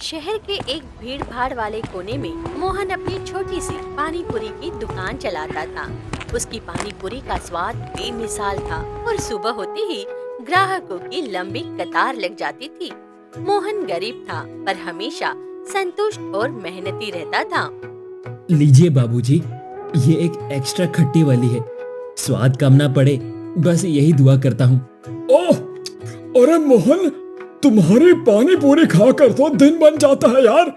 शहर के एक भीड़ भाड़ वाले कोने में मोहन अपनी छोटी सी पानी पूरी की दुकान चलाता था। उसकी पानी पूरी का स्वाद बेमिसाल था और सुबह होते ही ग्राहकों की लंबी कतार लग जाती थी। मोहन गरीब था पर हमेशा संतुष्ट और मेहनती रहता था। लीजिए बाबूजी, ये एक एक्स्ट्रा खट्टी वाली है। स्वाद कम ना पड़े, बस यही दुआ करता हूँ। ओह, अरे मोहन, तुम्हारी पानी पूरी खाकर तो दिन बन जाता है यार।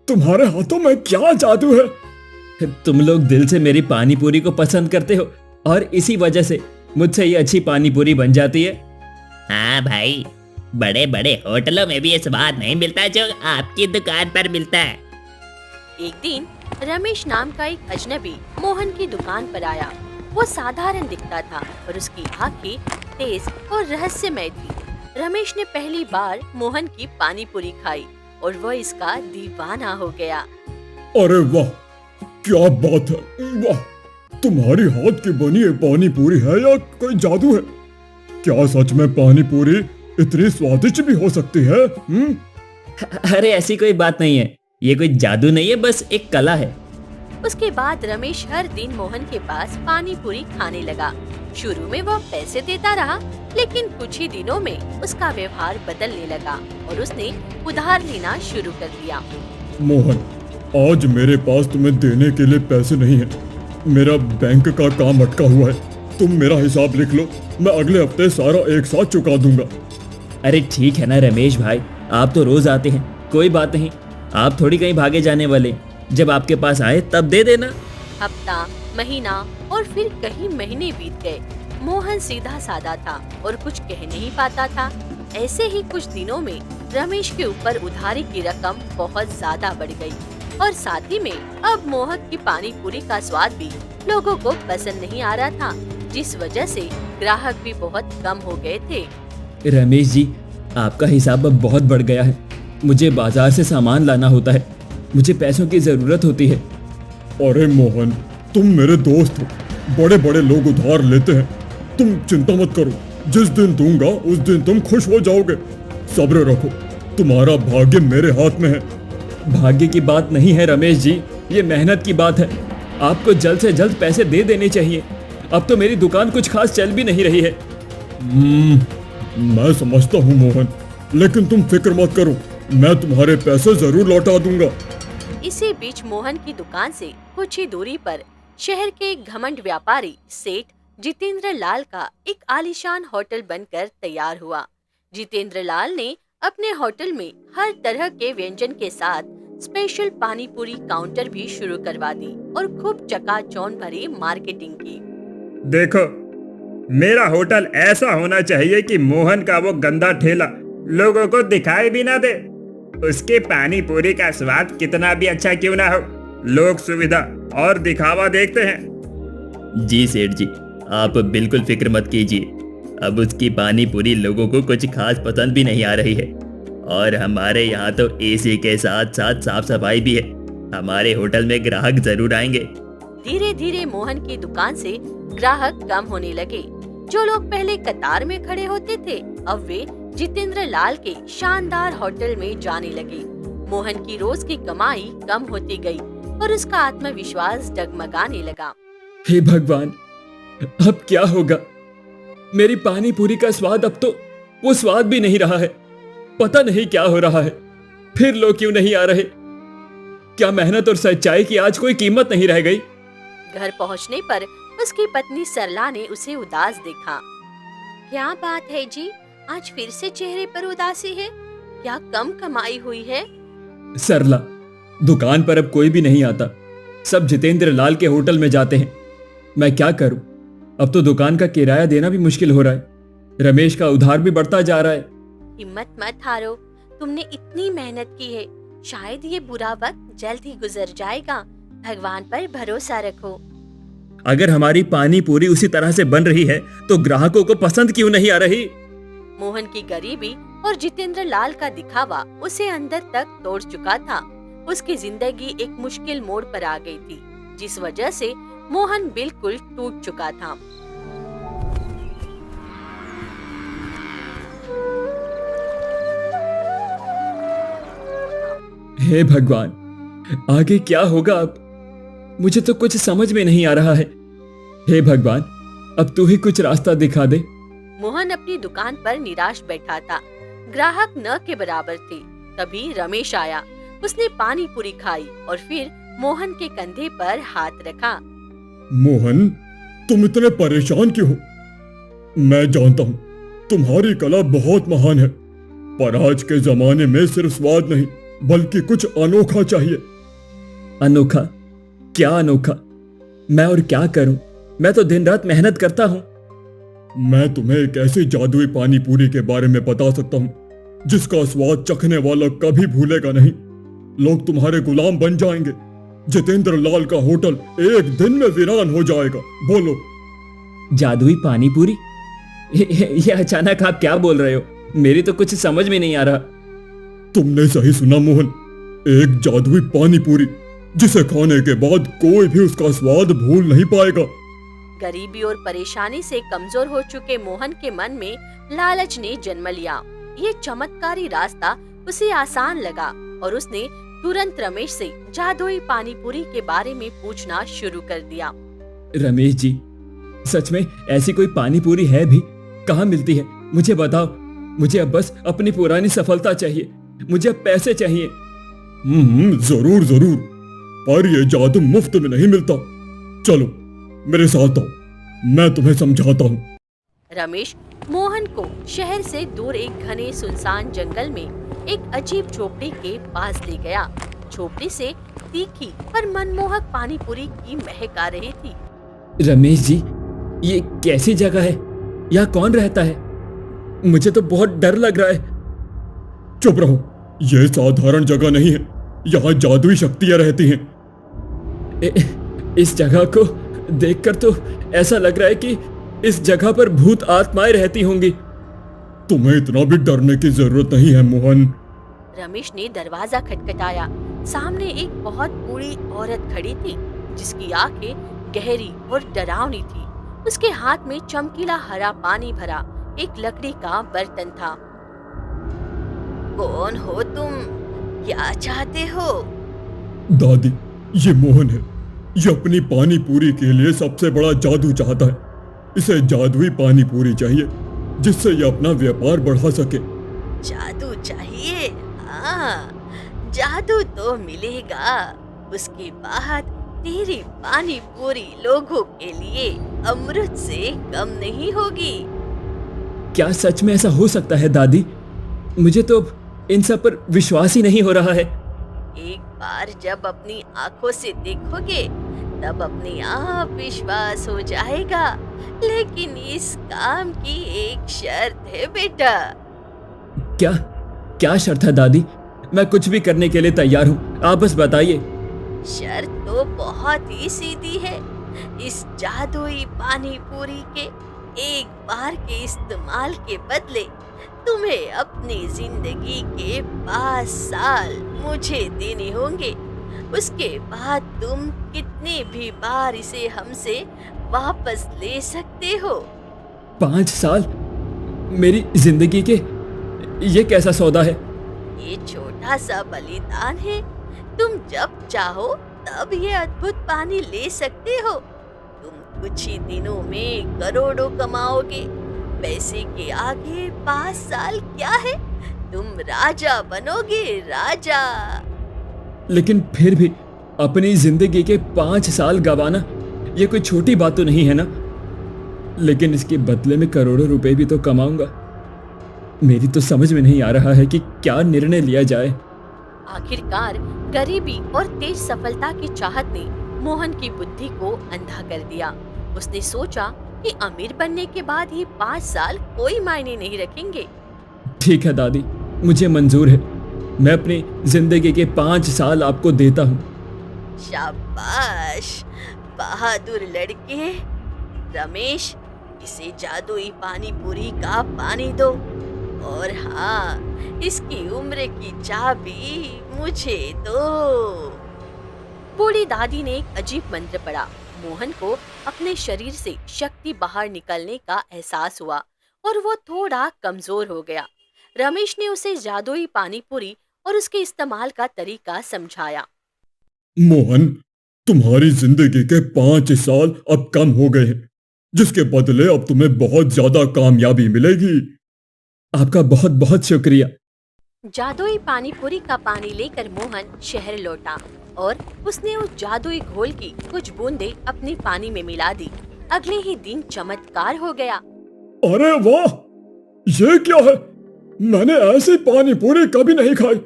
तुम्हारे हाथों में क्या जादू है। तुम लोग दिल से मेरी पानी पूरी को पसंद करते हो और इसी वजह से मुझसे ये अच्छी पानी पूरी बन जाती है। हाँ भाई, बड़े बड़े होटलों में भी ये स्वाद नहीं मिलता जो आपकी दुकान पर मिलता है। एक दिन रमेश नाम का एक अजनबी मोहन की दुकान पर आया। वो साधारण दिखता था और उसकी आंखें तेज और रहस्यमय थी। रमेश ने पहली बार मोहन की पानी पूरी खाई और वह इसका दीवाना हो गया। अरे वाह, क्या बात है। वाह, तुम्हारी हाथ की बनी ये पानी पूरी है या कोई जादू है? क्या सच में पानी पूरी इतनी स्वादिष्ट भी हो सकती है? अरे ऐसी कोई बात नहीं है, ये कोई जादू नहीं है, बस एक कला है। उसके बाद रमेश हर दिन मोहन के पास पानी पूरी खाने लगा। शुरू में वह पैसे देता रहा, लेकिन कुछ ही दिनों में उसका व्यवहार बदलने लगा और उसने उधार लेना शुरू कर दिया। मोहन, आज मेरे पास तुम्हें देने के लिए पैसे नहीं है। मेरा बैंक का काम अटका हुआ है। तुम मेरा हिसाब लिख लो, मैं अगले हफ्ते सारा एक साथ चुका दूंगा। अरे ठीक है ना रमेश भाई, आप तो रोज आते हैं, कोई बात नहीं। आप थोड़ी कहीं भागे जाने वाले, जब आपके पास आए तब दे देना। हफ्ता, महीना और फिर कई महीने बीत गए। मोहन सीधा साधा था और कुछ कह नहीं पाता था। ऐसे ही कुछ दिनों में रमेश के ऊपर उधारी की रकम बहुत ज्यादा बढ़ गई और साथ ही में अब मोहन की पानी पूरी का स्वाद भी लोगों को पसंद नहीं आ रहा था, जिस वजह से ग्राहक भी बहुत कम हो गए थे। रमेश जी, आपका हिसाब अब बहुत बढ़ गया है। मुझे बाजार से सामान लाना होता है, मुझे पैसों की जरूरत होती है। अरे मोहन, तुम मेरे दोस्त हो। बड़े बड़े लोग उधार लेते हैं। तुम चिंता मत करो, जिस दिन दूंगा उस दिन तुम खुश हो जाओगे। सब्र रखो, तुम्हारा भाग्य मेरे हाथ में है। भाग्य की बात नहीं है रमेश जी, ये मेहनत की बात है। आपको जल्द से जल्द पैसे दे देने चाहिए। अब तो मेरी दुकान कुछ खास चल भी नहीं रही है। मैं समझता हूँ मोहन, लेकिन तुम फिक्र मत करो, मैं तुम्हारे पैसे जरूर लौटा दूंगा। इसी बीच मोहन की दुकान से कुछ ही दूरी पर शहर के घमंड व्यापारी सेठ जितेंद्र लाल का एक आलीशान होटल बनकर तैयार हुआ। जितेंद्र लाल ने अपने होटल में हर तरह के व्यंजन के साथ स्पेशल पानी पूरी काउंटर भी शुरू करवा दी और खूब चकाचौंध भरी मार्केटिंग की। देखो, मेरा होटल ऐसा होना चाहिए कि मोहन का वो गंदा ठेला लोगों को दिखाई भी ना दे। उसके पानी पूरी का स्वाद कितना भी अच्छा क्यों ना हो, लोग सुविधा और दिखावा देखते हैं। जी सेठ जी, आप बिल्कुल फिक्र मत कीजिए। अब उसकी पानी पूरी लोगों को कुछ खास पसंद भी नहीं आ रही है और हमारे यहाँ तो एसी के साथ साथ साफ सफाई भी है। हमारे होटल में ग्राहक जरूर आएंगे। धीरे धीरे मोहन की दुकान से ग्राहक कम होने लगे। जो लोग पहले कतार में खड़े होते थे, अब वे जितेंद्र लाल के शानदार होटल में जाने लगे। मोहन की रोज की कमाई कम होती गई और उसका आत्मविश्वास डगमगाने लगा। हे भगवान, अब क्या होगा? मेरी पानी पूरी का स्वाद अब तो वो स्वाद भी नहीं रहा है। पता नहीं क्या हो रहा है। फिर लोग क्यों नहीं आ रहे? क्या मेहनत और सच्चाई की आज कोई कीमत नहीं रह गई? घर पहुंचने पर उसकी पत्नी सरला ने उसे उदास देखा। क्या बात है जी, आज फिर से चेहरे पर उदासी है? क्या कम कमाई हुई है? सरला, दुकान पर अब कोई भी नहीं आता। सब जितेंद्र लाल के होटल में जाते हैं। मैं क्या करूं? अब तो दुकान का किराया देना भी मुश्किल हो रहा है। रमेश का उधार भी बढ़ता जा रहा है। हिम्मत मत हारो, तुमने इतनी मेहनत की है। शायद ये बुरा वक्त जल्द ही गुजर जाएगा। भगवान पर भरोसा रखो। अगर हमारी पानी पूरी उसी तरह से बन रही है तो ग्राहकों को पसंद क्यों नहीं आ रही? मोहन की गरीबी और जितेंद्र लाल का दिखावा उसे अंदर तक तोड़ चुका था। उसकी जिंदगी एक मुश्किल मोड़ पर आ गई थी, जिस वजह से मोहन बिल्कुल टूट चुका था। हे भगवान, आगे क्या होगा अब? मुझे तो कुछ समझ में नहीं आ रहा है। हे भगवान, अब तू ही कुछ रास्ता दिखा दे। मोहन अपनी दुकान पर निराश बैठा था। ग्राहक न के बराबर थे। तभी रमेश आया। उसने पानी पूरी खाई और फिर मोहन के कंधे पर हाथ रखा। मोहन, तुम इतने परेशान क्यों हो? मैं जानता हूं तुम्हारी कला बहुत महान है, पर आज के जमाने में सिर्फ स्वाद नहीं बल्कि कुछ अनोखा चाहिए। अनोखा? क्या अनोखा? मैं और क्या करूं? मैं तो दिन रात मेहनत करता हूं। मैं तुम्हें एक ऐसी जादुई पानी पूरी के बारे में बता सकता हूं जिसका स्वाद चखने वाला कभी भूलेगा नहीं। लोग तुम्हारे गुलाम बन जाएंगे। जितेंद्र लाल का होटल एक दिन में वीरान हो जाएगा। बोलो। जादुई पानी पूरी? ये अचानक आप क्या बोल रहे हो? मेरी तो कुछ समझ में नहीं आ रहा। तुमने सही सुना मोहन, एक जादुई पानी पूरी जिसे खाने के बाद कोई भी उसका स्वाद भूल नहीं पाएगा। गरीबी और परेशानी से कमजोर हो चुके मोहन के मन में लालच ने जन्म लिया। ये चमत्कारी रास्ता उसे आसान लगा और उसने तुरंत रमेश से जादुई पानी पूरी के बारे में पूछना शुरू कर दिया। रमेश जी, सच में ऐसी कोई पानी पूरी है भी? कहाँ मिलती है? मुझे बताओ। मुझे अब बस अपनी पुरानी सफलता चाहिए। मुझे अब पैसे चाहिए। जरूर जरूर, पर यह जादू मुफ्त में नहीं मिलता। चलो मेरे साथ आओ, मैं तुम्हें समझाता हूँ। रमेश मोहन को शहर से दूर एक घने सुनसान जंगल में एक अजीब झोपड़ी के पास ले गया। झोपड़ी से तीखी पर मनमोहक पानी पूरी की महक आ रही थी। रमेश जी, ये कैसी जगह है? यहाँ कौन रहता है? मुझे तो बहुत डर लग रहा है। चुप रहो, यह साधारण जगह नहीं है। यहाँ जादुई शक्तियाँ रहती हैं। इस जगह को देखकर तो ऐसा लग रहा है कि इस जगह पर भूत आत्माएं रहती होंगी। तुम्हें इतना भी डरने की जरूरत नहीं है मोहन। रमेश ने दरवाजा खटखटाया। सामने एक बहुत बूढ़ी औरत खड़ी थी जिसकी आंखें गहरी और डरावनी थी। उसके हाथ में चमकीला हरा पानी भरा एक लकड़ी का बर्तन था। कौन हो तुम? क्या चाहते हो? दादी, ये मोहन है। ये अपनी पानी पूरी के लिए सबसे बड़ा जादू चाहता है। इसे जादुई पानी पूरी चाहिए जिससे ये अपना व्यापार बढ़ा सके। जादू चाहिए? हाँ, जादू तो मिलेगा। उसके बाद तेरी पानी पूरी लोगों के लिए अमृत से कम नहीं होगी। क्या सच में ऐसा हो सकता है दादी? मुझे तो इन सब पर विश्वास ही नहीं हो रहा है। एक बार जब अपनी आंखों से देखोगे तब अपने आप विश्वास हो जाएगा। लेकिन इस काम की एक शर्त है बेटा। क्या क्या शर्त है दादी? मैं कुछ भी करने के लिए तैयार हूँ, आप बस बताइए। शर्त तो बहुत ही सीधी है। इस जादुई पानी पूरी के एक बार के इस्तेमाल के बदले तुम्हें अपनी जिंदगी के 5 साल मुझे देने होंगे। उसके बाद तुम कितने भी बार इसे हमसे वापस ले सकते हो। 5 साल? मेरी जिंदगी के? ये कैसा सौदा है? ये छोटा सा बलिदान है। तुम जब चाहो तब ये अद्भुत पानी ले सकते हो। तुम कुछ ही दिनों में करोड़ों कमाओगे। पैसे के आगे 5 साल क्या है? तुम राजा बनोगे, राजा। लेकिन फिर भी अपनी जिंदगी के 5 साल गंवाना ये कोई छोटी बात तो नहीं है ना। लेकिन इसके बदले में करोड़ों रुपए भी तो कमाऊंगा। मेरी तो समझ में नहीं आ रहा है कि क्या निर्णय लिया जाए। आखिरकार गरीबी और तेज सफलता की चाहत ने मोहन की बुद्धि को अंधा कर दिया। उसने सोचा कि अमीर बनने के बाद ही 5 साल कोई मायने नहीं रखेंगे। ठीक है दादी, मुझे मंजूर है। मैं अपनी जिंदगी के 5 साल आपको देता हूँ। शाबाश, बहादुर लड़के। रमेश, इसे जादुई पानी पूरी का पानी दो। और हाँ, इसकी उम्र की चाबी मुझे दो। बूढ़ी दादी ने एक अजीब मंत्र पढ़ा। मोहन को अपने शरीर से शक्ति बाहर निकलने का एहसास हुआ और वो थोड़ा कमजोर हो गया। रमेश ने उसे जादुई पानी पूरी और उसके इस्तेमाल का तरीका समझाया। मोहन, तुम्हारी जिंदगी के 5 साल अब कम हो गए हैं, जिसके बदले अब तुम्हें बहुत ज्यादा कामयाबी मिलेगी। आपका बहुत बहुत शुक्रिया। जादुई पानी पूरी का पानी लेकर मोहन शहर लौटा और उसने उस जादुई घोल की कुछ बूंदें अपने पानी में मिला दी। अगले ही दिन चमत्कार हो गया। अरे वाह, ये क्या है? मैंने ऐसी पानी पूरी कभी नहीं खाई।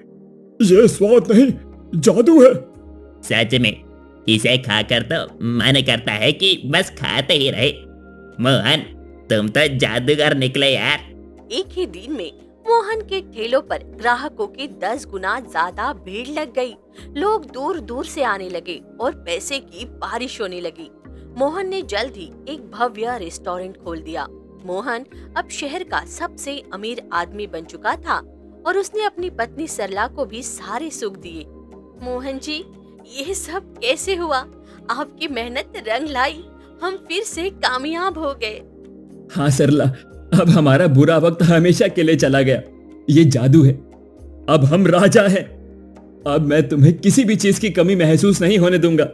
ये स्वाद नहीं, जादू है। सच में इसे खाकर तो मन करता है कि बस खाते ही रहे। मोहन, तुम तो जादूगर निकले यार। एक ही दिन में मोहन के ठेलों पर ग्राहकों की 10 गुना ज्यादा भीड़ लग गई। लोग दूर दूर से आने लगे और पैसे की बारिश होने लगी। मोहन ने जल्द ही एक भव्य रेस्टोरेंट खोल दिया। मोहन अब शहर का सबसे अमीर आदमी बन चुका था और उसने अपनी पत्नी सरला को भी सारे सुख दिए। मोहन जी, ये सब कैसे हुआ? आपकी मेहनत रंग लाई। हम फिर से कामयाब हो गए। हाँ सरला, अब हमारा बुरा वक्त हमेशा के लिए चला गया। ये जादू है। अब हम राजा हैं। अब मैं तुम्हें किसी भी चीज की कमी महसूस नहीं होने दूंगा।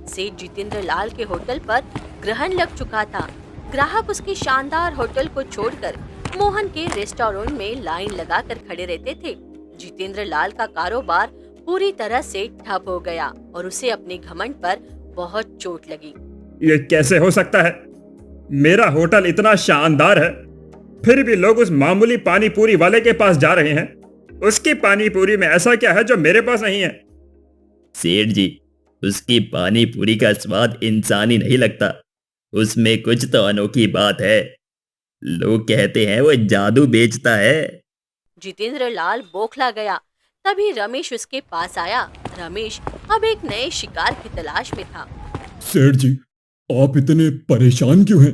सेठ जितेंद्र लाल के होटल पर ग्रहण लग चुका था। ग्राहक उसके शानदार होटल को छोड़कर मोहन के रेस्टोरेंट में लाइन लगाकर खड़े रहते थे। जितेंद्र लाल का कारोबार पूरी तरह से ठप हो गया और उसे अपने घमंड पर बहुत चोट लगी। ये कैसे हो सकता है? मेरा होटल इतना शानदार है, फिर भी लोग उस मामूली पानी पूरी वाले के पास जा रहे हैं। उसकी पानी पूरी में ऐसा क्या है जो मेरे पास नहीं है? सेठ जी, उसकी पानी पूरी का स्वाद इंसानी नहीं लगता। उसमें कुछ तो अनोखी बात है। लोग कहते हैं वो जादू बेचता है। जितेंद्र लाल बौखला गया। तभी रमेश उसके पास आया। रमेश अब एक नए शिकार की तलाश में था। सेठ जी, आप इतने परेशान क्यों हैं?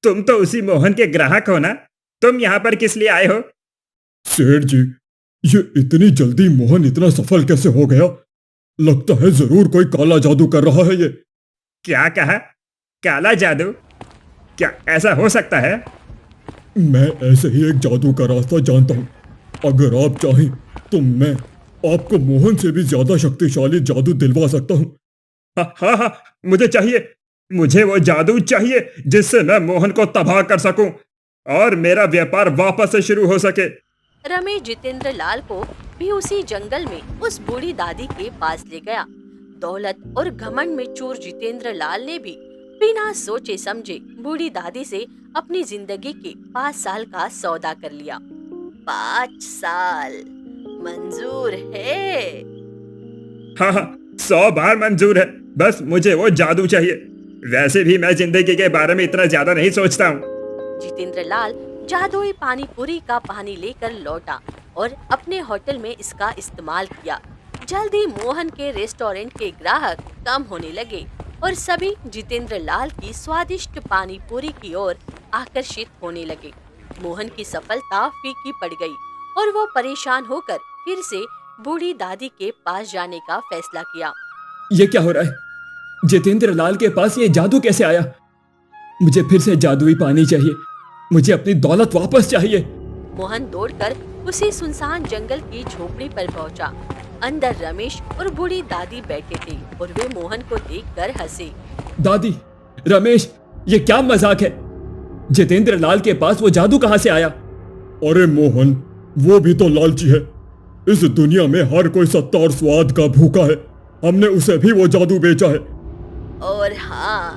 तुम तो उसी मोहन के ग्राहक हो ना? तुम यहाँ पर किस लिए आए हो? सेठ जी, ये इतनी जल्दी मोहन इतना सफल कैसे हो गया? लगता है जरूर कोई काला जादू कर रहा है ये। क्या कहा? काला जादू? क्या ऐसा हो सकता है? मैं ऐसे ही एक जादू का रास्ता जानता हूँ। अगर आप चाहें तो मैं आपको मोहन से भी ज्यादा शक्तिशाली जादू दिलवा सकता हूँ। हाँ हाँ हाँ, मुझे चाहिए। मुझे वो जादू चाहिए जिससे मैं मोहन को तबाह कर सकूं और मेरा व्यापार वापस से शुरू हो सके। रमेश जितेंद्र लाल को भी उसी जंगल में उस बूढ़ी दादी के पास ले गया। दौलत और घमंड में चूर जितेंद्र लाल ने भी बिना सोचे समझे बूढ़ी दादी से अपनी जिंदगी के 5 साल का सौदा कर लिया। 5 साल मंजूर है? हाँ हाँ, 100 बार मंजूर है। बस मुझे वो जादू चाहिए। वैसे भी मैं जिंदगी के बारे में इतना ज्यादा नहीं सोचता हूँ। जितेंद्र लाल जादुई पानी पूरी का पानी लेकर लौटा और अपने होटल में इसका इस्तेमाल किया। जल्दी मोहन के रेस्टोरेंट के ग्राहक कम होने लगे और सभी जितेंद्र लाल की स्वादिष्ट पानी पूरी की ओर आकर्षित होने लगे। मोहन की सफलता फीकी पड़ गई और वो परेशान होकर फिर से बूढ़ी दादी के पास जाने का फैसला किया। ये क्या हो रहा है? जितेंद्र लाल के पास ये जादू कैसे आया? मुझे फिर से जादुई पानी चाहिए। मुझे अपनी दौलत वापस चाहिए। मोहन दौड़कर उसी सुनसान जंगल की झोपड़ी पर पहुंचा। अंदर रमेश और बूढ़ी दादी बैठे थे और वे मोहन को देखकर हंसे। दादी, रमेश, ये क्या मजाक है? जितेंद्र लाल के पास वो जादू कहां से आया? अरे मोहन, वो भी तो लालची है। इस दुनिया में हर कोई सत्ता और स्वाद का भूखा है। हमने उसे भी वो जादू बेचा है। और हाँ,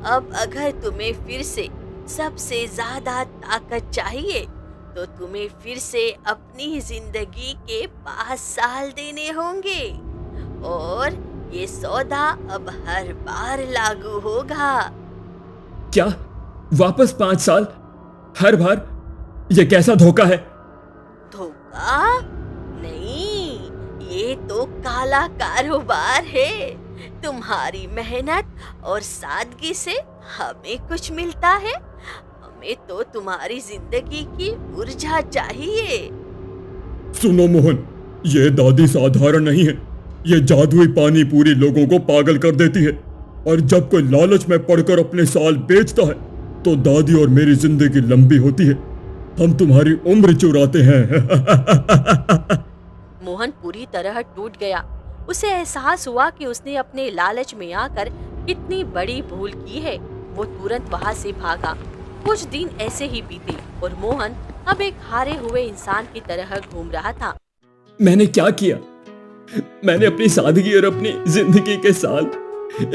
अब अगर तुम्हें फिर से सबसे ज्यादा ताकत चाहिए तो तुम्हें फिर से अपनी जिंदगी के 5 साल देने होंगे और ये सौदा अब हर बार लागू होगा। क्या? वापस 5 साल? हर बार? ये कैसा धोखा है? धोखा नहीं, ये तो काला कारोबार है। तुम्हारी मेहनत और सादगी से हमें कुछ मिलता है। हमें तो तुम्हारी जिंदगी की ऊर्जा चाहिए। सुनो मोहन, ये दादी साधारण नहीं है। ये जादुई पानी पूरी लोगों को पागल कर देती है और जब कोई लालच में पड़कर अपने साल बेचता है तो दादी और मेरी जिंदगी लंबी होती है। हम तुम्हारी उम्र चुराते हैं। मोहन पूरी तरह टूट गया। उसे एहसास हुआ कि उसने अपने लालच में आकर कितनी बड़ी भूल की है। वो तुरंत वहां से भागा। कुछ दिन ऐसे ही बीते और मोहन अब एक हारे हुए इंसान की तरह घूम रहा था। मैंने क्या किया? मैंने अपनी सादगी और अपनी जिंदगी के साल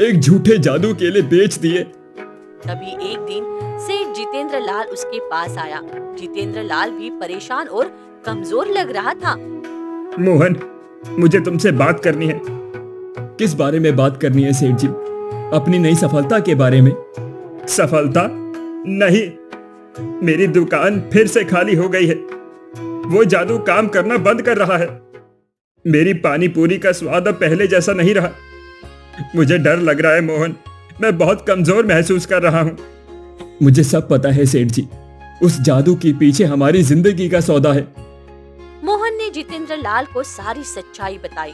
एक झूठे जादू के लिए बेच दिए। तभी एक दिन सेठ जितेंद्र लाल उसके पास आया। जितेंद्र लाल भी परेशान और कमजोर लग रहा था। मोहन, मुझे तुमसे बात करनी है। किस बारे में बात करनी है सेठ जी? अपनी नई सफलता के बारे में? सफलता? नहीं, मेरी दुकान फिर से खाली हो गई है। वो जादू काम करना बंद कर रहा है। मेरी पानी पूरी का स्वाद अब पहले जैसा नहीं रहा। मुझे डर लग रहा है मोहन, मैं बहुत कमजोर महसूस कर रहा हूँ। मुझे सब पता है सेठ जी। उस जादू के पीछे हमारी जिंदगी का सौदा है। मोहन ने जितेंद्र लाल को सारी सच्चाई बताई।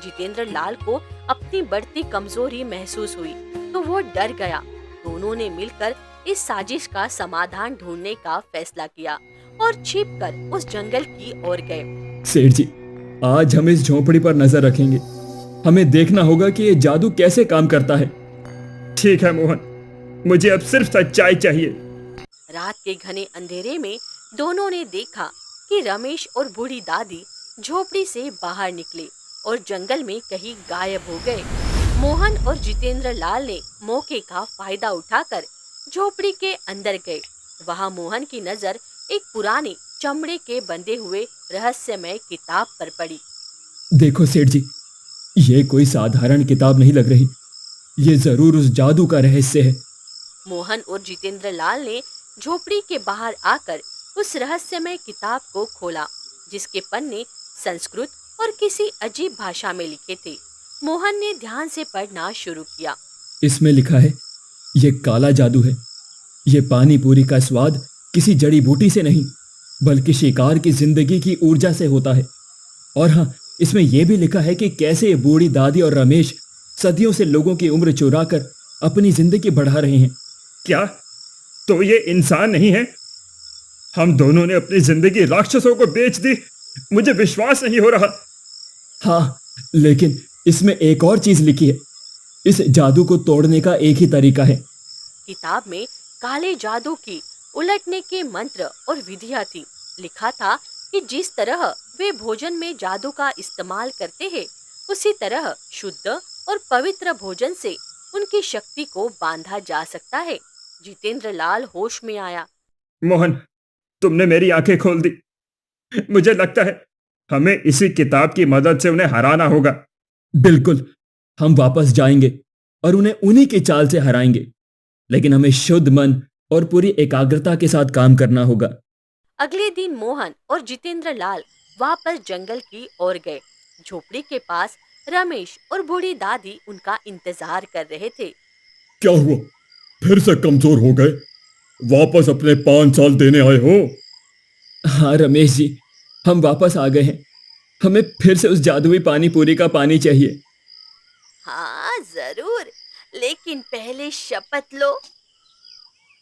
जितेंद्र लाल को अपनी बढ़ती कमजोरी महसूस हुई तो वो डर गया। दोनों ने मिलकर इस साजिश का समाधान ढूंढने का फैसला किया और छिपकर उस जंगल की ओर गए। सेठ जी, आज हम इस झोपड़ी पर नजर रखेंगे। हमें देखना होगा कि ये जादू कैसे काम करता है। ठीक है मोहन, मुझे अब सिर्फ सच्चाई चाहिए। रात के घने अंधेरे में दोनों ने देखा कि रमेश और बूढ़ी दादी झोपड़ी से बाहर निकले और जंगल में कहीं गायब हो गए। मोहन और जितेंद्र लाल ने मौके का फायदा उठाकर झोपड़ी के अंदर गए। वहां मोहन की नजर एक पुरानी चमड़े के बंधे हुए रहस्यमय किताब पर पड़ी। देखो सेठ जी, ये कोई साधारण किताब नहीं लग रही। ये जरूर उस जादू का रहस्य है। मोहन और जितेंद्र लाल ने झोपड़ी के बाहर आकर उस रहस्यमय किताब को खोला, जिसके पन्ने संस्कृत और किसी अजीब भाषा में लिखे थे। मोहन ने ध्यान से पढ़ना शुरू किया। इसमें लिखा है, ये काला जादू है। ये पानी पूरी का स्वाद किसी जड़ी बूटी से नहीं, बल्कि शिकार की जिंदगी की ऊर्जा से होता है। और हाँ, इसमें यह भी लिखा है कि कैसे ये बूढ़ी दादी और रमेश सदियों से लोगों की उम्र चुराकर अपनी जिंदगी बढ़ा रहे हैं। क्या? तो ये इंसान नहीं है? हम दोनों ने अपनी जिंदगी राक्षसों को बेच दी। मुझे विश्वास नहीं हो रहा। हाँ, लेकिन इसमें एक और चीज लिखी है। इस जादू को तोड़ने का एक ही तरीका है। किताब में काले जादू की उलटने के मंत्र और विधियां थी। लिखा था कि जिस तरह वे भोजन में जादू का इस्तेमाल करते हैं, उसी तरह शुद्ध और पवित्र भोजन से उनकी शक्ति को बांधा जा सकता है। जितेंद्र लाल होश में आया। मोहन, तुमने मेरी आंखें खोल दी। मुझे लगता है हमें इसी किताब की मदद से उन्हें हराना होगा। बिल्कुल, हम वापस जाएंगे और उन्हें उन्हीं की चाल से हराएंगे। लेकिन हमें शुद्ध मन और पूरी एकाग्रता के साथ काम करना होगा। अगले दिन मोहन और जितेंद्र लाल वापस जंगल की ओर गए। झोपड़ी के पास रमेश और बूढ़ी दादी उनका इंतजार कर रहे थे। क्या हुआ? फिर से कमजोर हो गए? वापस अपने 5 साल देने आए हो? हाँ रमेश जी, हम वापस आ गए हैं। हमें फिर से उस जादुई पानी पूरी का पानी चाहिए। हाँ जरूर, लेकिन पहले शपथ लो।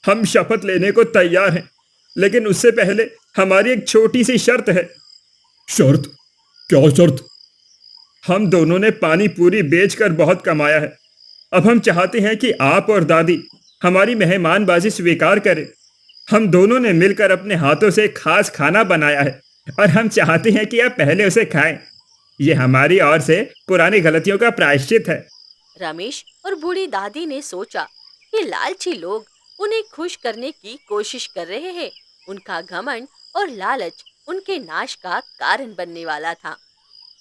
हम शपथ लेने को तैयार हैं, लेकिन उससे पहले हमारी एक छोटी सी शर्त है। शर्त? क्या शर्त? हम दोनों ने पानी पूरी बेचकर बहुत कमाया है। अब हम चाहते हैं कि आप और दादी हमारी मेहमानबाजी स्वीकार करें। हम दोनों ने मिलकर अपने हाथों से एक खास खाना बनाया है और हम चाहते हैं कि आप पहले उसे खाएं। ये हमारी ओर से पुरानी गलतियों का प्रायश्चित है। रमेश और बूढ़ी दादी ने सोचा कि लालची लोग उन्हें खुश करने की कोशिश कर रहे हैं। उनका घमंड और लालच उनके नाश का कारण बनने वाला था।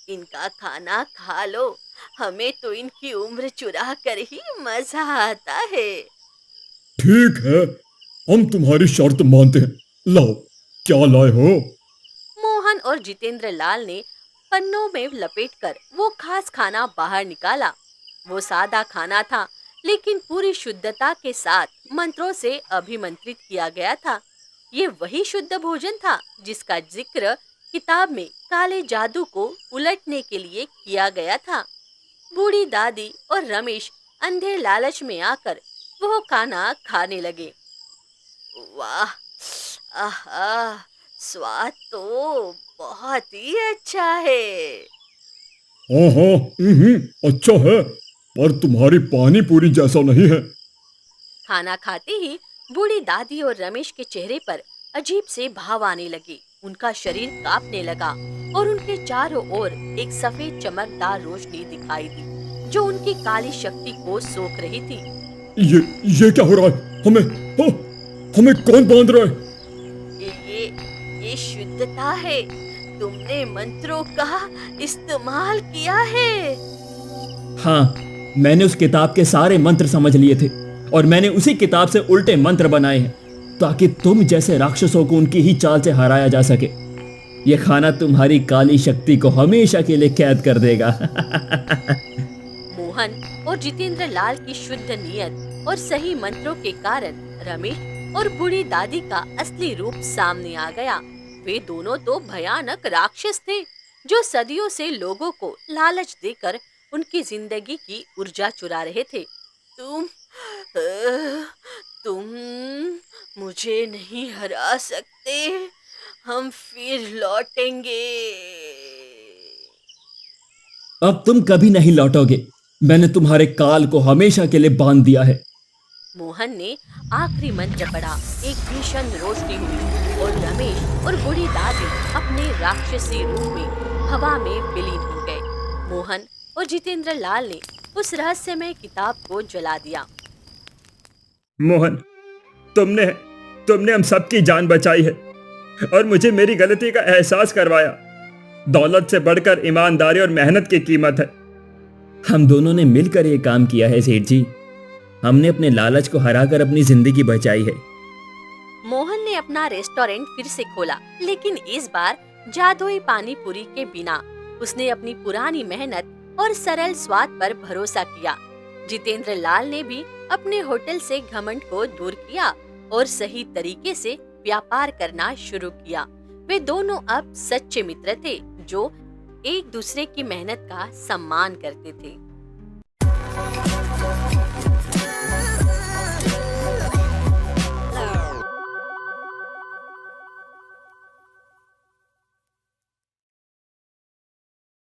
इनका खाना खा लो, हमें तो इनकी उम्र चुरा कर ही मजा आता है। ठीक है, हम तुम्हारी शर्त मानते हैं। लाओ, क्या लाए हो? मोहन और जितेंद्र लाल ने पन्नों में लपेटकर वो खास खाना बाहर निकाला। वो सादा खाना था, लेकिन पूरी शुद्धता के साथ मंत्रों से अभिमंत्रित किया गया था। ये वही शुद्ध भोजन था जिसका जिक्र किताब में काले जादू को उलटने के लिए किया गया था। बूढ़ी दादी और रमेश अंधे लालच में आकर वो खाना खाने लगे। वाह, आहा, स्वाद तो बहुत ही अच्छा है। हाँ हाँ, अच्छा है, पर तुम्हारी पानी पूरी जैसा नहीं है। खाना खाते ही बूढ़ी दादी और रमेश के चेहरे पर अजीब से भाव आने लगे। उनका शरीर कांपने लगा और उनके चारों ओर एक सफेद चमकदार रोशनी दिखाई दी जो उनकी काली शक्ति को सोख रही थी। ये क्या हो रहा है? हमें कौन बांध रहा है? ये शुद्धता है। तुमने मंत्रों का इस्तेमाल किया है। हाँ, मैंने उस किताब के सारे मंत्र समझ लिए थे और मैंने उसी किताब से उल्टे मंत्र बनाए हैं ताकि तुम जैसे राक्षसों को उनकी ही चाल से हराया जा सके। ये खाना तुम्हारी काली शक्ति को हमेशा के लिए कैद कर देगा। मोहन और जितेंद्र लाल की शुद्ध नियत और सही मंत्रों के कारण रमेश और बूढ़ी दादी का असली रूप सामने आ गया। वे दोनों तो भयानक राक्षस थे जो सदियों से लोगों को लालच देकर उनकी जिंदगी की ऊर्जा चुरा रहे थे। तुम मुझे नहीं हरा सकते। हम फिर लौटेंगे। अब तुम कभी नहीं लौटोगे। मैंने तुम्हारे काल को हमेशा के लिए बांध दिया है। मोहन ने आखिरी मंत्र पढ़ा। एक भीषण रोशनी हुई और रमेश और बूढ़ी दादी अपने राक्षसी रूप में हवा में विलीन हो गए। मोहन और जितेंद्र लाल ने उस रहस्यमय किताब को जला दिया। मोहन, तुमने हम सबकी जान बचाई है और मुझे मेरी गलती का एहसास करवाया। दौलत से बढ़कर ईमानदारी और मेहनत की कीमत है। हम दोनों ने मिलकर ये काम किया है सेठ जी। हमने अपने लालच को हराकर अपनी जिंदगी बचाई है। मोहन ने अपना रेस्टोरेंट फिर से खोला, लेकिन इस बार जादुई पानी पूरी के बिना। उसने अपनी पुरानी मेहनत और सरल स्वाद पर भरोसा किया। जितेंद्र लाल ने भी अपने होटल से घमंड को दूर किया और सही तरीके से व्यापार करना शुरू किया। वे दोनों अब सच्चे मित्र थे जो एक दूसरे की मेहनत का सम्मान करते थे।